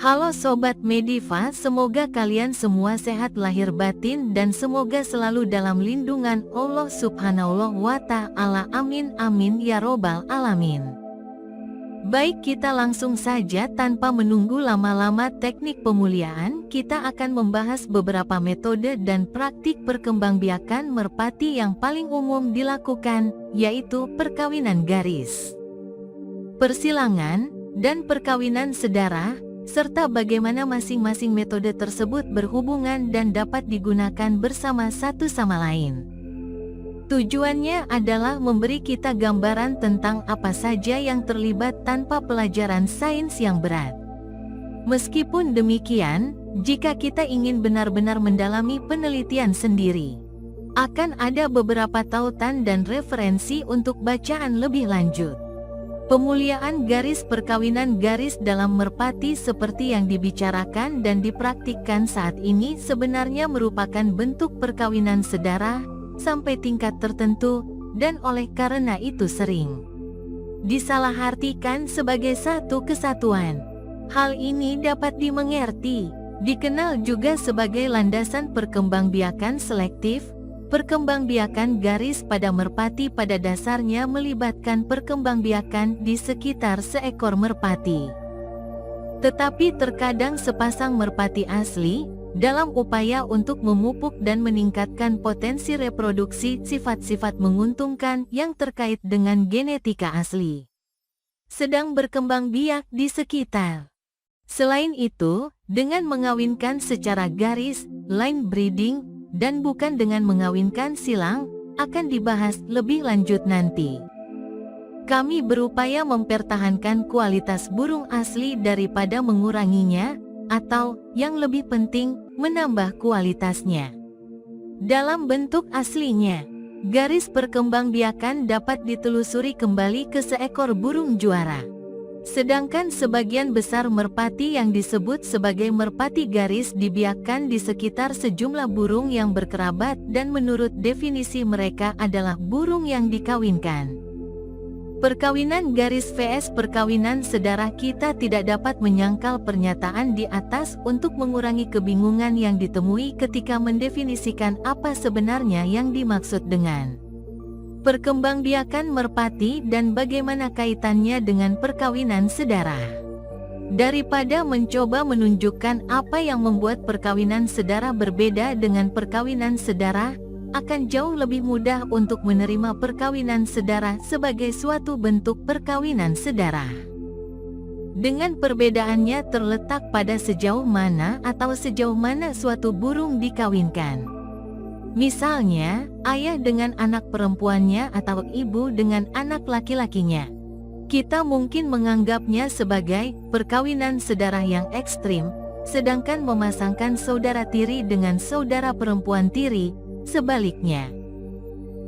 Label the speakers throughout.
Speaker 1: Halo Sobat Mediva, semoga kalian semua sehat lahir batin dan semoga selalu dalam lindungan Allah Subhanahu wa Ta'ala. Amin amin ya robbal alamin. Baik, kita langsung saja tanpa menunggu lama-lama teknik pemuliaan. Kita akan membahas beberapa metode dan praktik perkembangbiakan merpati yang paling umum dilakukan, yaitu perkawinan garis, persilangan, dan perkawinan sedara, serta bagaimana masing-masing metode tersebut berhubungan dan dapat digunakan bersama satu sama lain. Tujuannya adalah memberi kita gambaran tentang apa saja yang terlibat tanpa pelajaran sains yang berat. Meskipun demikian, jika kita ingin benar-benar mendalami penelitian sendiri, akan ada beberapa tautan dan referensi untuk bacaan lebih lanjut. Pemuliaan garis perkawinan garis dalam merpati seperti yang dibicarakan dan dipraktikkan saat ini sebenarnya merupakan bentuk perkawinan sedara sampai tingkat tertentu, dan oleh karena itu sering disalahartikan sebagai satu kesatuan. Hal ini dapat dimengerti, dikenal juga sebagai landasan perkembangbiakan selektif. Perkembangbiakan garis pada merpati pada dasarnya melibatkan perkembangbiakan di sekitar seekor merpati. Tetapi terkadang sepasang merpati asli, dalam upaya untuk memupuk dan meningkatkan potensi reproduksi sifat-sifat menguntungkan yang terkait dengan genetika asli, sedang berkembang biak di sekitar. Selain itu, dengan mengawinkan secara garis, line breeding, dan bukan dengan mengawinkan silang, akan dibahas lebih lanjut nanti. Kami berupaya mempertahankan kualitas burung asli daripada menguranginya, atau, yang lebih penting, menambah kualitasnya. Dalam bentuk aslinya, garis perkembangbiakan dapat ditelusuri kembali ke seekor burung juara. Sedangkan sebagian besar merpati yang disebut sebagai merpati garis dibiakkan di sekitar sejumlah burung yang berkerabat dan menurut definisi mereka adalah burung yang dikawinkan. Perkawinan garis vs perkawinan sedara, kita tidak dapat menyangkal pernyataan di atas untuk mengurangi kebingungan yang ditemui ketika mendefinisikan apa sebenarnya yang dimaksud dengan perkembangbiakan merpati dan bagaimana kaitannya dengan perkawinan sedara. Daripada mencoba menunjukkan apa yang membuat perkawinan sedara berbeda dengan perkawinan sedara, akan jauh lebih mudah untuk menerima perkawinan sedara sebagai suatu bentuk perkawinan sedara. Dengan perbedaannya terletak pada sejauh mana atau sejauh mana suatu burung dikawinkan. Misalnya, ayah dengan anak perempuannya atau ibu dengan anak laki-lakinya. Kita mungkin menganggapnya sebagai perkawinan sedara yang ekstrim, sedangkan memasangkan saudara tiri dengan saudara perempuan tiri, sebaliknya,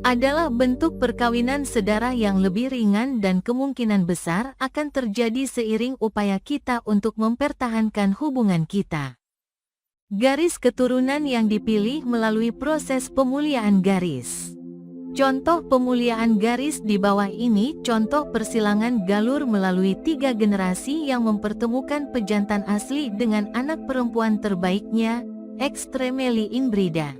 Speaker 1: adalah bentuk perkawinan sedara yang lebih ringan dan kemungkinan besar akan terjadi seiring upaya kita untuk mempertahankan hubungan kita. Garis keturunan yang dipilih melalui proses pemuliaan garis. Contoh pemuliaan garis di bawah ini contoh persilangan galur melalui 3 generasi yang mempertemukan pejantan asli dengan anak perempuan terbaiknya, extremely inbrida.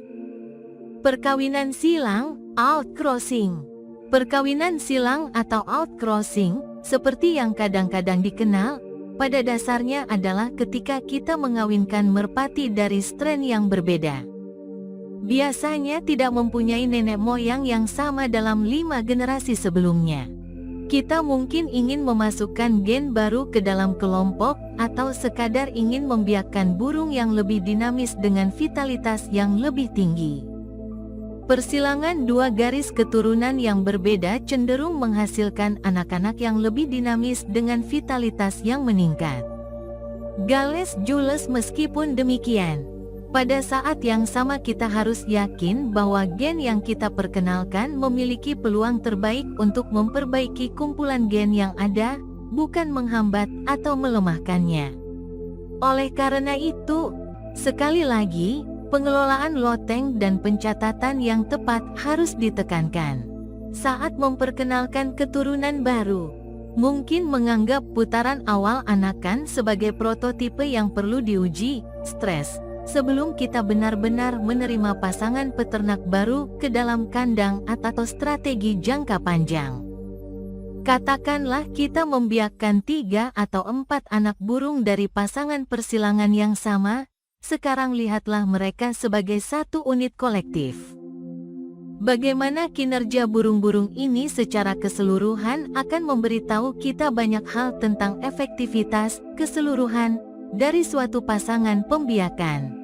Speaker 1: Perkawinan silang, outcrossing. Perkawinan silang atau outcrossing, seperti yang kadang-kadang dikenal, pada dasarnya adalah ketika kita mengawinkan merpati dari strain yang berbeda. Biasanya tidak mempunyai nenek moyang yang sama dalam 5 generasi sebelumnya. Kita mungkin ingin memasukkan gen baru ke dalam kelompok, atau sekadar ingin membiakkan burung yang lebih dinamis dengan vitalitas yang lebih tinggi. Persilangan 2 garis keturunan yang berbeda cenderung menghasilkan anak-anak yang lebih dinamis dengan vitalitas yang meningkat. Gales Jules. Meskipun demikian, pada saat yang sama kita harus yakin bahwa gen yang kita perkenalkan memiliki peluang terbaik untuk memperbaiki kumpulan gen yang ada, bukan menghambat atau melemahkannya. Oleh karena itu, sekali lagi, pengelolaan loteng dan pencatatan yang tepat harus ditekankan saat memperkenalkan keturunan baru. Mungkin menganggap putaran awal anakan sebagai prototipe yang perlu diuji, stres, sebelum kita benar-benar menerima pasangan peternak baru ke dalam kandang atau strategi jangka panjang. Katakanlah kita membiakkan 3 atau 4 anak burung dari pasangan persilangan yang sama, sekarang lihatlah mereka sebagai satu unit kolektif. Bagaimana kinerja burung-burung ini secara keseluruhan akan memberitahu kita banyak hal tentang efektivitas keseluruhan dari suatu pasangan pembiakan.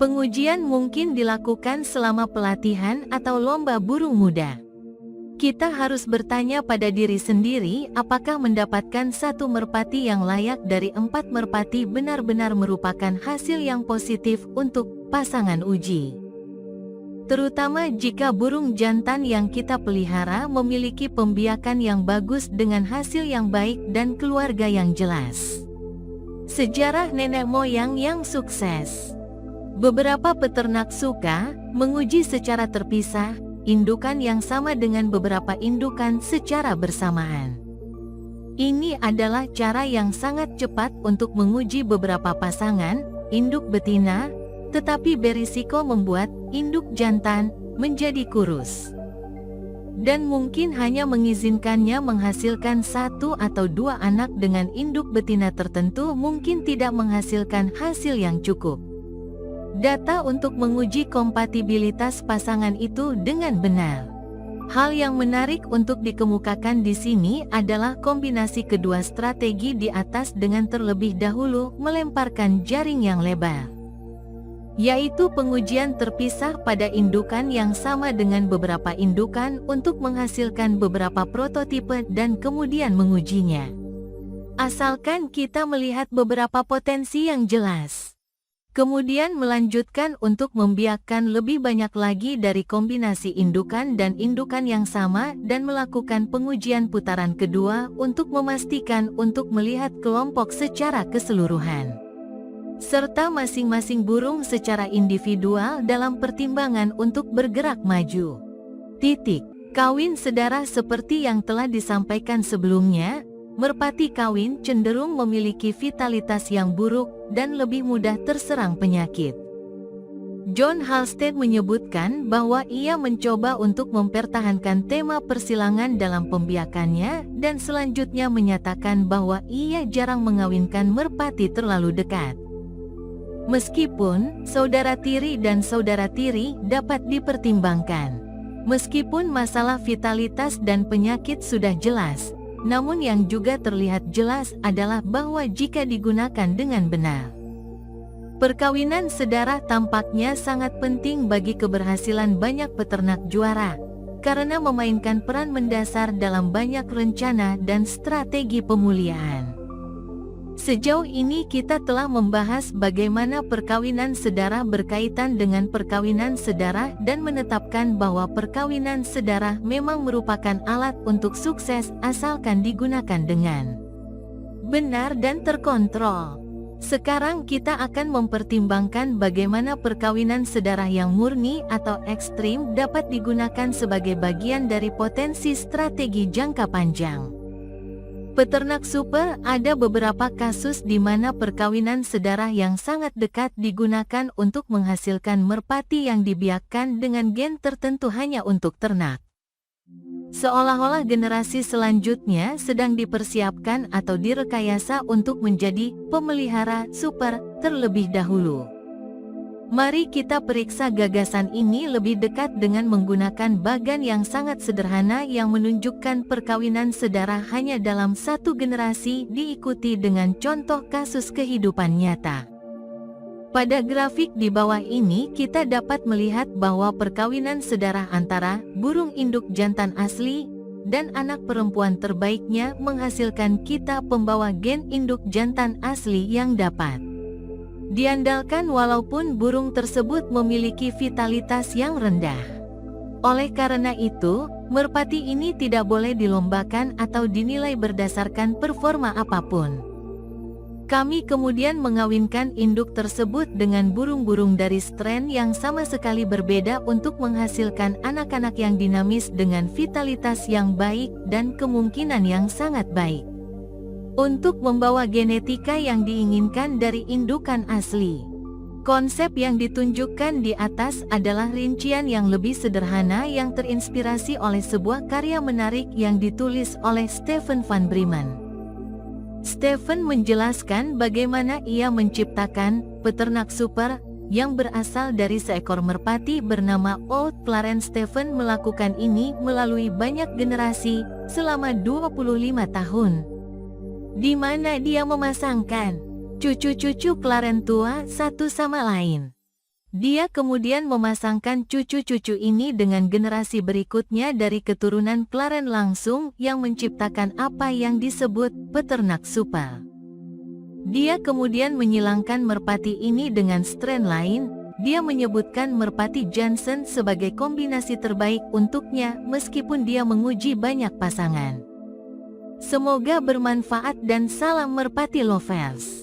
Speaker 1: Pengujian mungkin dilakukan selama pelatihan atau lomba burung muda. Kita harus bertanya pada diri sendiri apakah mendapatkan satu merpati yang layak dari 4 merpati benar-benar merupakan hasil yang positif untuk pasangan uji. Terutama jika burung jantan yang kita pelihara memiliki pembiakan yang bagus dengan hasil yang baik dan keluarga yang jelas. Sejarah nenek moyang yang sukses. Beberapa peternak suka menguji secara terpisah indukan yang sama dengan beberapa indukan secara bersamaan. Ini adalah cara yang sangat cepat untuk menguji beberapa pasangan induk betina, tetapi berisiko membuat induk jantan menjadi kurus. Dan mungkin hanya mengizinkannya menghasilkan 1 atau 2 anak dengan induk betina tertentu mungkin tidak menghasilkan hasil yang cukup. Data untuk menguji kompatibilitas pasangan itu dengan benar. Hal yang menarik untuk dikemukakan di sini adalah kombinasi kedua strategi di atas dengan terlebih dahulu melemparkan jaring yang lebar, yaitu pengujian terpisah pada indukan yang sama dengan beberapa indukan untuk menghasilkan beberapa prototipe dan kemudian mengujinya. Asalkan kita melihat beberapa potensi yang jelas. Kemudian melanjutkan untuk membiakkan lebih banyak lagi dari kombinasi indukan dan indukan yang sama dan melakukan pengujian putaran kedua untuk memastikan untuk melihat kelompok secara keseluruhan, serta masing-masing burung secara individual dalam pertimbangan untuk bergerak maju. Kawin sedara seperti yang telah disampaikan sebelumnya, merpati kawin cenderung memiliki vitalitas yang buruk dan lebih mudah terserang penyakit. John Halstead menyebutkan bahwa ia mencoba untuk mempertahankan tema persilangan dalam pembiakannya dan selanjutnya menyatakan bahwa ia jarang mengawinkan merpati terlalu dekat. Meskipun saudara tiri dan saudara tiri dapat dipertimbangkan. Meskipun masalah vitalitas dan penyakit sudah jelas, namun yang juga terlihat jelas adalah bahwa jika digunakan dengan benar, perkawinan sedara tampaknya sangat penting bagi keberhasilan banyak peternak juara, karena memainkan peran mendasar dalam banyak rencana dan strategi pemulihan. Sejauh ini kita telah membahas bagaimana perkawinan sedara berkaitan dengan perkawinan sedara dan menetapkan bahwa perkawinan sedara memang merupakan alat untuk sukses asalkan digunakan dengan benar dan terkontrol. Sekarang kita akan mempertimbangkan bagaimana perkawinan sedara yang murni atau ekstrim dapat digunakan sebagai bagian dari potensi strategi jangka panjang. Peternak super, ada beberapa kasus di mana perkawinan sedara yang sangat dekat digunakan untuk menghasilkan merpati yang dibiakkan dengan gen tertentu hanya untuk ternak. Seolah-olah generasi selanjutnya sedang dipersiapkan atau direkayasa untuk menjadi pemelihara super terlebih dahulu. Mari kita periksa gagasan ini lebih dekat dengan menggunakan bagan yang sangat sederhana yang menunjukkan perkawinan sedara hanya dalam satu generasi diikuti dengan contoh kasus kehidupan nyata. Pada grafik di bawah ini kita dapat melihat bahwa perkawinan sedara antara burung induk jantan asli dan anak perempuan terbaiknya menghasilkan kita pembawa gen induk jantan asli yang dapat diandalkan walaupun burung tersebut memiliki vitalitas yang rendah. Oleh karena itu, merpati ini tidak boleh dilombakan atau dinilai berdasarkan performa apapun. Kami kemudian mengawinkan induk tersebut dengan burung-burung dari strain yang sama sekali berbeda untuk menghasilkan anak-anak yang dinamis dengan vitalitas yang baik dan kemungkinan yang sangat baik untuk membawa genetika yang diinginkan dari indukan asli. Konsep yang ditunjukkan di atas adalah rincian yang lebih sederhana yang terinspirasi oleh sebuah karya menarik yang ditulis oleh Stephen van Bremen. Stephen menjelaskan bagaimana ia menciptakan peternak super yang berasal dari seekor merpati bernama Old Clarence. Stephen melakukan ini melalui banyak generasi selama 25 tahun, di mana dia memasangkan cucu-cucu Clarence tua satu sama lain. Dia kemudian memasangkan cucu-cucu ini dengan generasi berikutnya dari keturunan Clarence langsung yang menciptakan apa yang disebut peternak super. Dia kemudian menyilangkan merpati ini dengan strain lain. Dia menyebutkan merpati Johnson sebagai kombinasi terbaik untuknya meskipun dia menguji banyak pasangan. Semoga bermanfaat dan salam merpati lovers.